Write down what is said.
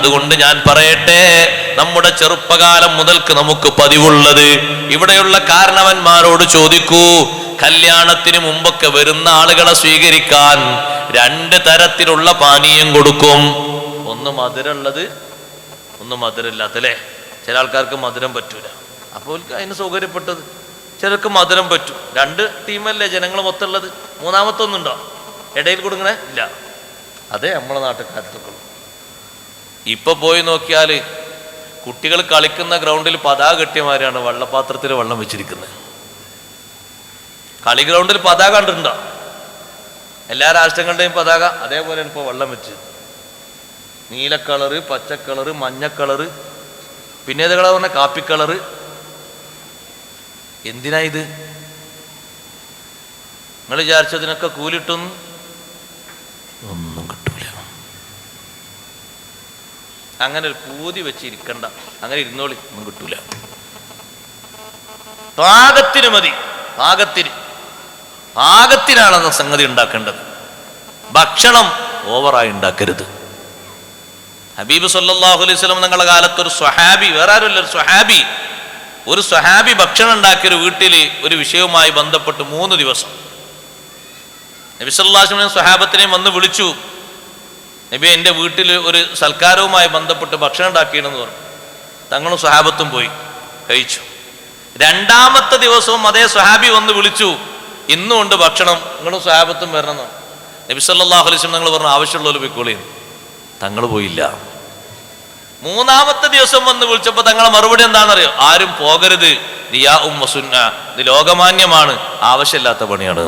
അതുകൊണ്ട് ഞാൻ പറയട്ടെ, നമ്മുടെ ചെറുപ്പകാലം മുതൽക്ക് നമുക്ക് പതിവുള്ളത്, ഇവിടെയുള്ള കാരണവന്മാരോട് ചോദിക്കൂ, കല്യാണത്തിന് മുമ്പൊക്കെ വരുന്ന ആളുകളെ സ്വീകരിക്കാൻ 2 തരത്തിലുള്ള പാനീയം കൊടുക്കും. ഒന്ന് മധുരമുള്ളത്, ഒന്ന് മധുരമില്ലാത്ത. അല്ലേ? ചില ആൾക്കാർക്ക് മധുരം പറ്റൂല, അപ്പോൾ അതിന് സൗകര്യപ്പെട്ടത്. ചിലർക്ക് മധുരം പറ്റും. 2 ടീമല്ലേ ജനങ്ങൾ മൊത്തമുള്ളത്. മൂന്നാമത്തെ ഒന്നുണ്ടോ ഇടയിൽ കൊടുക്കണേ? ഇല്ല. അതേ നമ്മളെ നാട്ടുകാർക്കൊക്കെ. ഇപ്പൊ പോയി നോക്കിയാൽ കുട്ടികൾ കളിക്കുന്ന ഗ്രൗണ്ടിൽ പതാക കെട്ടിയമാരാണ് വെള്ളപാത്രത്തിൽ വെള്ളം വെച്ചിരിക്കുന്നത്. കളി ഗ്രൗണ്ടിൽ പതാക കണ്ടിട്ടുണ്ടോ? എല്ലാ രാഷ്ട്രങ്ങളുടെയും പതാക അതേപോലെയാണ് ഇപ്പോൾ വെള്ളം വെച്ച്. നീല കളറ്, പച്ച കളറ്, മഞ്ഞ കളറ്, പിന്നെ ഏത് കളർ പറഞ്ഞാൽ കാപ്പി കളറ്. എന്തിനാ ഇത്? നിങ്ങൾ വിചാരിച്ചതിനൊക്കെ കൂലിട്ടൊന്നും ഒന്നും കിട്ടൂല. അങ്ങനെ ഒരു പൂതി വെച്ചിരിക്കണ്ട, അങ്ങനെ ഇരുന്നോളി, ഒന്നും കിട്ടൂല. പാകത്തിന് മതി, പാകത്തിനാണ് സംഗതി ഉണ്ടാക്കേണ്ടത്. ഭക്ഷണം ഓവറായി ഉണ്ടാക്കരുത്. ഹബീബ് സല്ലല്ലാഹു അലൈഹി വസല്ലം ഞങ്ങളുടെ കാലത്ത് ഒരു സ്വഹാബി, വേറെ ആരുമില്ല, ഒരു സ്വഹാബി ഭക്ഷണം ഉണ്ടാക്കിയൊരു വീട്ടിൽ ഒരു വിഷയവുമായി ബന്ധപ്പെട്ട് 3 ദിവസം നബി സല്ലല്ലാഹു അലൈഹി വസല്ലം സ്വഹാബത്തിനെയും വന്ന് വിളിച്ചു. നബി, എൻ്റെ വീട്ടിൽ ഒരു സൽക്കാരവുമായി ബന്ധപ്പെട്ട് ഭക്ഷണം ഉണ്ടാക്കിയെന്ന് പറഞ്ഞു. തങ്ങളും സ്വഹാബത്തും പോയി കഴിച്ചു. 2ാമത്തെ ദിവസവും അതേ സ്വഹാബി വന്ന് വിളിച്ചു, ഇന്നും ഉണ്ട് ഭക്ഷണം, നിങ്ങളും സ്വഹാബത്തും വരണം. നബി സല്ലല്ലാഹു അലൈഹി വസല്ലം ഞങ്ങൾ പറഞ്ഞു, ആവശ്യമുള്ളവർ പോയിക്കോളിയും. തങ്ങൾ പോയില്ല. 3ാമത്തെ ദിവസം വന്ന് വിളിച്ചപ്പോൾ തങ്ങളെ മറുപടി എന്താണെന്നറിയോ? ആരും പോകരുത്, റിയാഉം വസുന്ന, ഇത് ലോകമാന്യമാണ്, ആവശ്യമില്ലാത്ത പണിയാണ്.